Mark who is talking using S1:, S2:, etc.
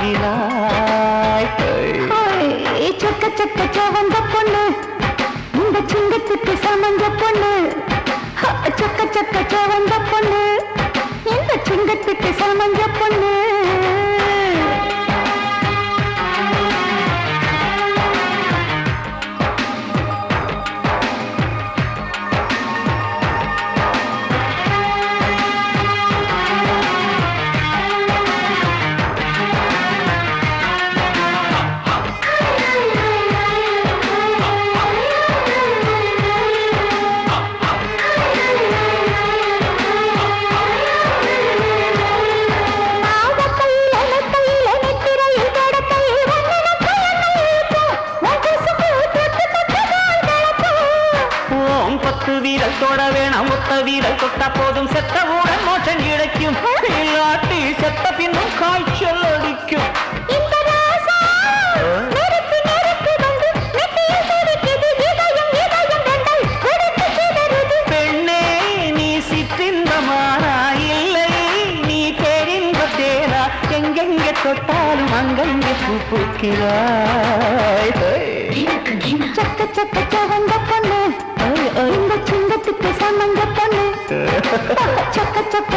S1: வாங்கினாய்.
S2: சொக்க சொக்க சவந்த பொண்ணு இந்த சிங்கத்துக்கு சமந்த பொண்ணு. சொக்க சொக்க சவந்த பொண்ணு இந்த சிங்கத்துக்கு சமந்த பொண்ணு.
S1: வீரல் தொட வேணாம், ஒத்த வீரல் தொட்ட போதும் செத்தவுடன் மோட்சம் கிடைக்கும். இல்லாட்டி செத்த பின்னும் காய்ச்சல் அடிக்கும். பெண்ணே நீ சிற்றின்பமானா இல்லை நீ பேரின்ப தேரா. எங்கெங்கே தொட்டாலும் அங்கங்கே பூ பூக்கிறாய்.
S2: சக்க சக்க சவந்த பொண்ணு இந்த சிங்கத்துக்கு சமந்த பொண்ணு. சொக்க சொக்க